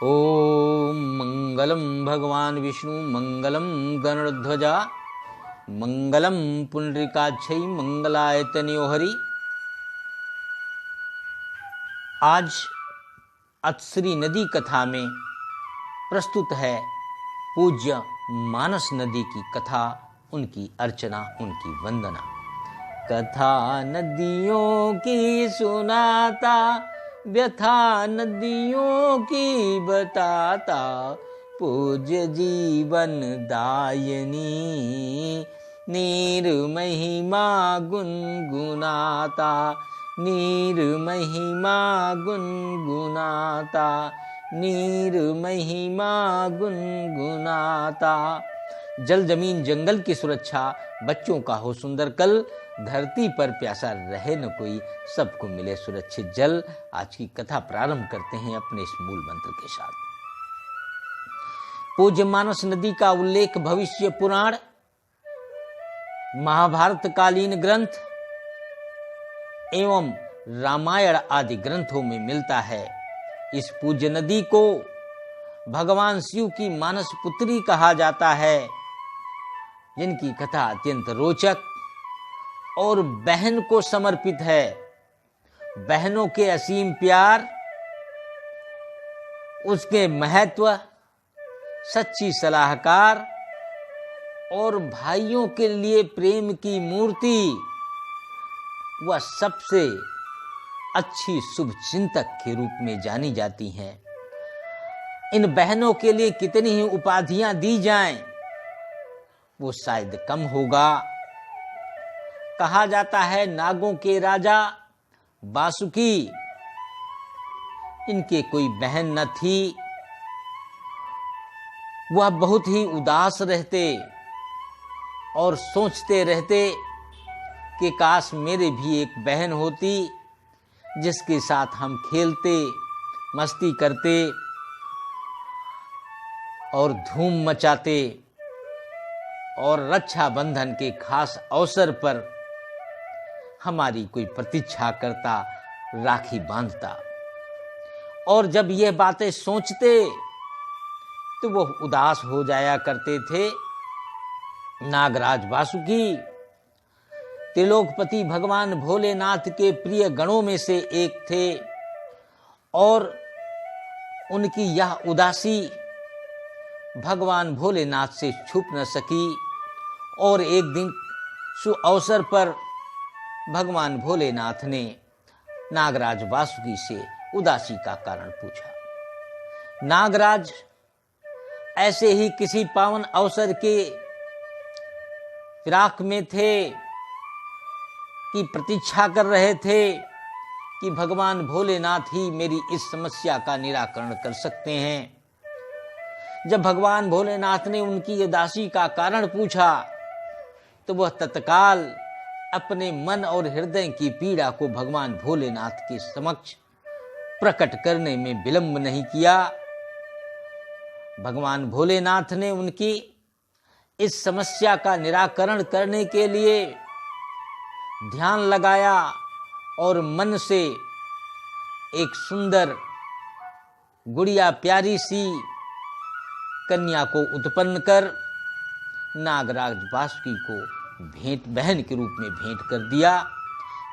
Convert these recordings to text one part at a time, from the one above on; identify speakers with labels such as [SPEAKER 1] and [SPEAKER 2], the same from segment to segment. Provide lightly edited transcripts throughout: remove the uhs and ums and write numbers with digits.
[SPEAKER 1] ओम मंगलम भगवान विष्णु मंगलम गरुड़ध्वजा मंगलम पुंडरीकाक्षै मंगलाय तनयो हरि। आज अत्सरी नदी कथा में प्रस्तुत है पूज्य मानस नदी की कथा, उनकी अर्चना, उनकी वंदना। कथा नदियों की सुनाता, व्यथा नदियों की बताता, पूज्य जीवन दायिनी नीर महिमा गुनगुनाता, नीर महिमा गुनगुनाता, नीर महिमा गुनगुनाता। जल जमीन जंगल की सुरक्षा, बच्चों का हो सुंदर कल, धरती पर प्यासा रहे न कोई, सबको मिले सुरक्षित जल। आज की कथा प्रारंभ करते हैं अपने इस मूल मंत्र के साथ। पूज्य मानस नदी का उल्लेख भविष्य पुराण, महाभारत कालीन ग्रंथ एवं रामायण आदि ग्रंथों में मिलता है। इस पूज्य नदी को भगवान शिव की मानस पुत्री कहा जाता है, जिनकी कथा अत्यंत रोचक और बहन को समर्पित है। बहनों के असीम प्यार, उसके महत्व, सच्ची सलाहकार और भाइयों के लिए प्रेम की मूर्ति, वह सबसे अच्छी शुभ चिंतक के रूप में जानी जाती हैं। इन बहनों के लिए कितनी ही उपाधियां दी जाएं, वो शायद कम होगा। कहा जाता है नागों के राजा वासुकी, इनके कोई बहन न थी। वह बहुत ही उदास रहते और सोचते रहते कि काश मेरे भी एक बहन होती, जिसके साथ हम खेलते, मस्ती करते और धूम मचाते, और रक्षाबंधन के खास अवसर पर हमारी कोई प्रतीक्षा करता, राखी बांधता। और जब यह बातें सोचते तो वो उदास हो जाया करते थे। नागराज वासुकी त्रिलोकपति भगवान भोलेनाथ के प्रिय गणों में से एक थे, और उनकी यह उदासी भगवान भोलेनाथ से छुप न सकी। और एक दिन सुअवसर पर भगवान भोलेनाथ ने नागराज वासुकी से उदासी का कारण पूछा। नागराज ऐसे ही किसी पावन अवसर के फिराक में थे कि प्रतीक्षा कर रहे थे कि भगवान भोलेनाथ ही मेरी इस समस्या का निराकरण कर सकते हैं। जब भगवान भोलेनाथ ने उनकी उदासी का कारण पूछा तो वह तत्काल अपने मन और हृदय की पीड़ा को भगवान भोलेनाथ के समक्ष प्रकट करने में विलंब नहीं किया। भगवान भोलेनाथ ने उनकी इस समस्या का निराकरण करने के लिए ध्यान लगाया और मन से एक सुंदर गुड़िया प्यारी सी कन्या को उत्पन्न कर नागराज वासुकी को भेंट, बहन के रूप में भेंट कर दिया।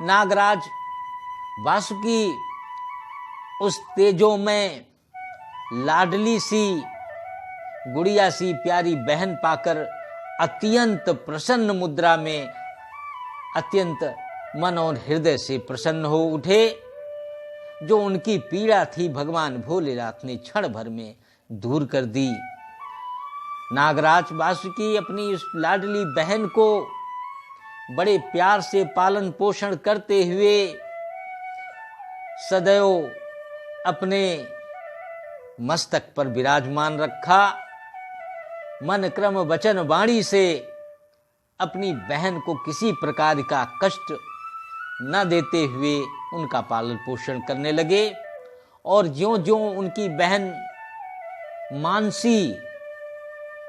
[SPEAKER 1] नागराज वासुकी उस तेजो में लाडली सी गुड़िया सी प्यारी बहन पाकर अत्यंत प्रसन्न मुद्रा में, अत्यंत मन और हृदय से प्रसन्न हो उठे। जो उनकी पीड़ा थी भगवान भोलेनाथ ने क्षण भर में दूर कर दी। नागराज वासुकी अपनी उस लाडली बहन को बड़े प्यार से पालन पोषण करते हुए सदैव अपने मस्तक पर विराजमान रखा। मन क्रम वचन वाणी से अपनी बहन को किसी प्रकार का कष्ट न देते हुए उनका पालन पोषण करने लगे। और ज्यों-ज्यों उनकी बहन मानसी,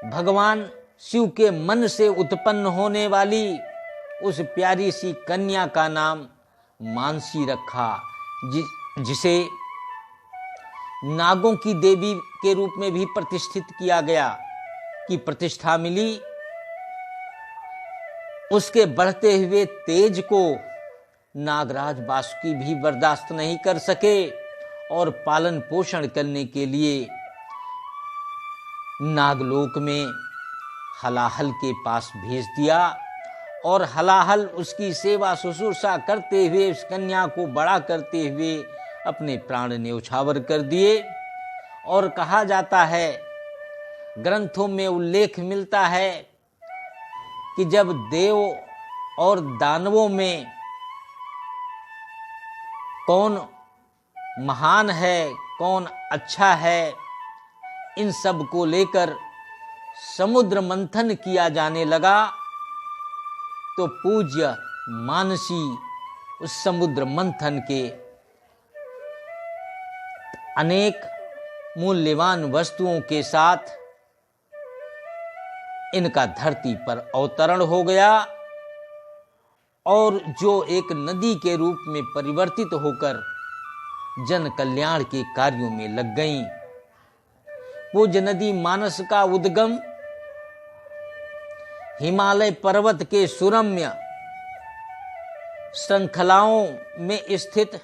[SPEAKER 1] भगवान शिव के मन से उत्पन्न होने वाली उस प्यारी सी कन्या का नाम मानसी रखा, जिसे नागों की देवी के रूप में भी प्रतिष्ठित किया गया, की प्रतिष्ठा मिली। उसके बढ़ते हुए तेज को नागराज वासुकी भी बर्दाश्त नहीं कर सके और पालन पोषण करने के लिए नागलोक में हलाहल के पास भेज दिया और हलाहल उसकी सेवा शुश्रूषा करते हुए उस कन्या को बड़ा करते हुए अपने प्राण न्यौछावर कर दिए। और कहा जाता है, ग्रंथों में उल्लेख मिलता है कि जब देव और दानवों में कौन महान है, कौन अच्छा है, इन सब को लेकर समुद्र मंथन किया जाने लगा, तो पूज्य मानसी उस समुद्र मंथन के अनेक मूल्यवान वस्तुओं के साथ इनका धरती पर अवतरण हो गया और जो एक नदी के रूप में परिवर्तित होकर जन कल्याण के कार्यों में लग गईं। पूज्य नदी मानस का उद्गम हिमालय पर्वत के सुरम्य श्रृंखलाओं में स्थित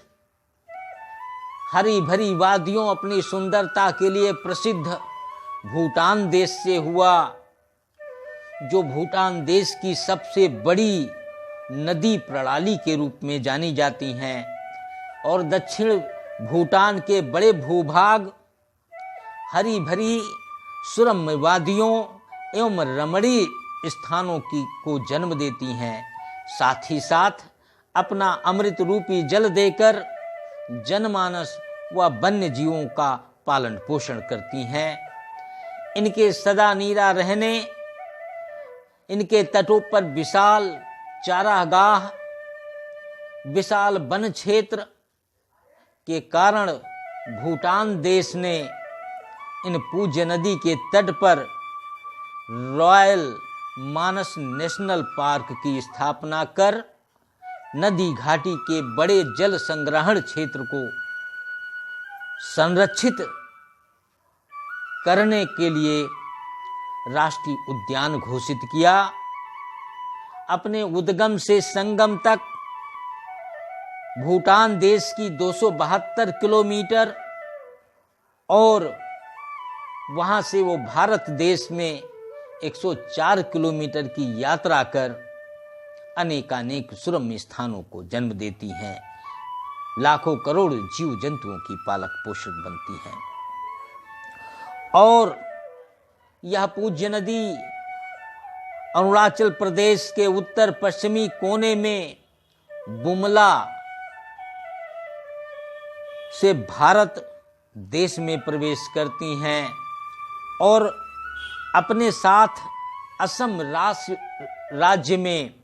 [SPEAKER 1] हरी भरी वादियों, अपनी सुंदरता के लिए प्रसिद्ध भूटान देश से हुआ, जो भूटान देश की सबसे बड़ी नदी प्रणाली के रूप में जानी जाती हैं। और दक्षिण भूटान के बड़े भूभाग हरी भरी सुरम्य वादियों एवं रमणीय स्थानों की को जन्म देती हैं। साथ ही साथ अपना अमृत रूपी जल देकर जनमानस व वन्य जीवों का पालन पोषण करती हैं। इनके सदा नीरा रहने, इनके तटों पर विशाल चारागाह, विशाल वन क्षेत्र के कारण भूटान देश ने इन पूज्य नदी के तट पर रॉयल मानस नेशनल पार्क की स्थापना कर नदी घाटी के बड़े जल संग्रहण क्षेत्र को संरक्षित करने के लिए राष्ट्रीय उद्यान घोषित किया। अपने उद्गम से संगम तक भूटान देश की 272 किलोमीटर और वहां से वो भारत देश में 104 किलोमीटर की यात्रा कर अनेकानेक सुरम्य स्थानों को जन्म देती हैं, लाखों करोड़ जीव जंतुओं की पालक पोषक बनती हैं। और यह पूज्य नदी अरुणाचल प्रदेश के उत्तर पश्चिमी कोने में बुमला से भारत देश में प्रवेश करती हैं और अपने साथ असम राज्य में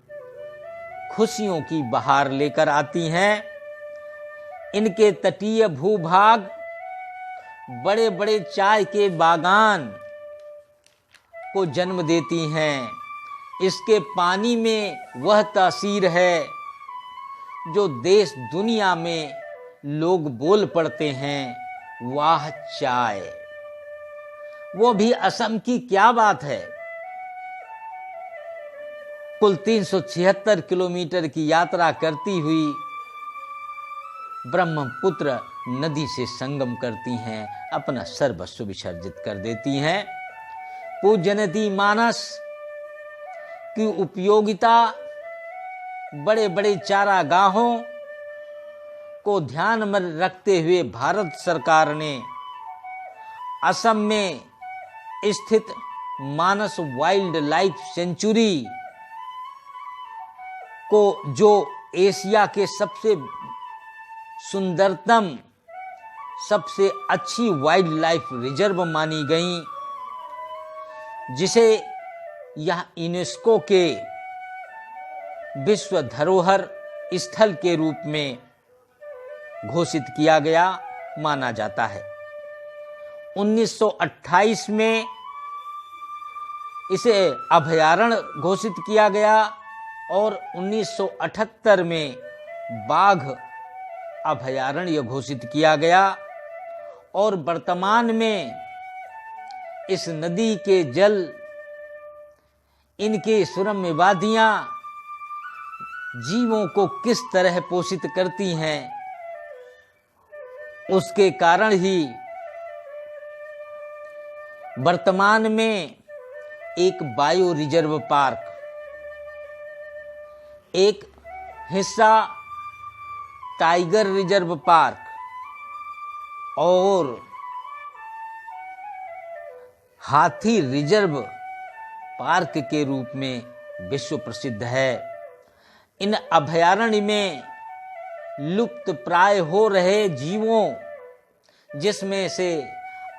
[SPEAKER 1] खुशियों की बहार लेकर आती हैं। इनके तटीय भूभाग बड़े बड़े चाय के बागान को जन्म देती हैं। इसके पानी में वह तासीर है जो देश दुनिया में लोग बोल पड़ते हैं, वाह चाय। वो भी असम की क्या बात है। कुल 376 किलोमीटर की यात्रा करती हुई ब्रह्मपुत्र नदी से संगम करती हैं, अपना सर्वस्व विसर्जित कर देती हैं। पूज्य नदी मानस की उपयोगिता बड़े बड़े चारागाहों को ध्यान में रखते हुए भारत सरकार ने असम में स्थित मानस वाइल्ड लाइफ सेंचुरी को, जो एशिया के सबसे सुंदरतम, सबसे अच्छी वाइल्ड लाइफ रिजर्व मानी गई, जिसे यह यूनेस्को के विश्व धरोहर स्थल के रूप में घोषित किया गया माना जाता है। 1928 में इसे अभयारण्य घोषित किया गया और 1978 में बाघ अभयारण्य घोषित किया गया और वर्तमान में इस नदी के जल, इनके सुरम्य वादियां जीवों को किस तरह पोषित करती हैं, उसके कारण ही वर्तमान में एक बायो रिजर्व पार्क, एक हिस्सा टाइगर रिजर्व पार्क और हाथी रिजर्व पार्क के रूप में विश्व प्रसिद्ध है। इन अभयारण्य में लुप्त प्राय हो रहे जीवों, जिसमें से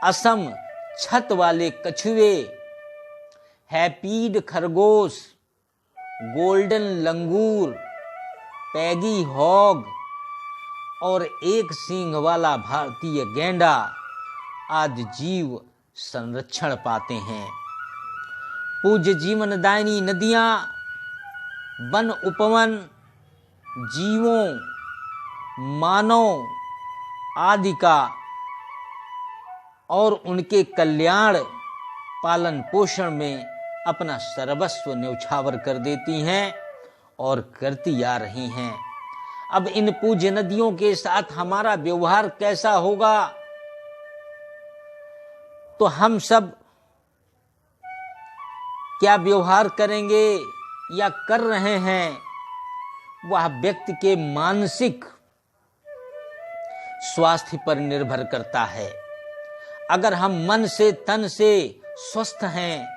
[SPEAKER 1] असम छत वाले कछुए, हैपीड खरगोश, गोल्डन लंगूर, पैगी हॉग और एक सींग वाला भारतीय गैंडा आदि जीव संरक्षण पाते हैं। पूज्य जीवनदायिनी नदियां वन उपवन, जीवों, मानव आदि का और उनके कल्याण पालन पोषण में अपना सर्वस्व न्यौछावर कर देती हैं और करती आ रही हैं। अब इन पूज्य नदियों के साथ हमारा व्यवहार कैसा होगा, तो हम सब क्या व्यवहार करेंगे या कर रहे हैं, वह व्यक्ति के मानसिक स्वास्थ्य पर निर्भर करता है। अगर हम मन से तन से स्वस्थ हैं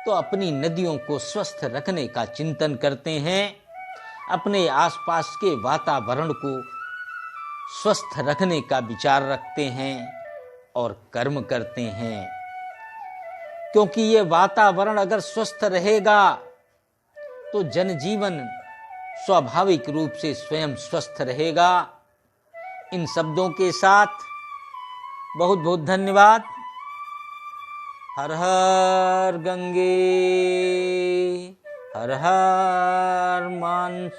[SPEAKER 1] तो अपनी नदियों को स्वस्थ रखने का चिंतन करते हैं, अपने आसपास के वातावरण को स्वस्थ रखने का विचार रखते हैं और कर्म करते हैं। क्योंकि ये वातावरण अगर स्वस्थ रहेगा तो जनजीवन स्वाभाविक रूप से स्वयं स्वस्थ रहेगा। इन शब्दों के साथ बहुत बहुत धन्यवाद। हर हर गंगे, हर हर मानस।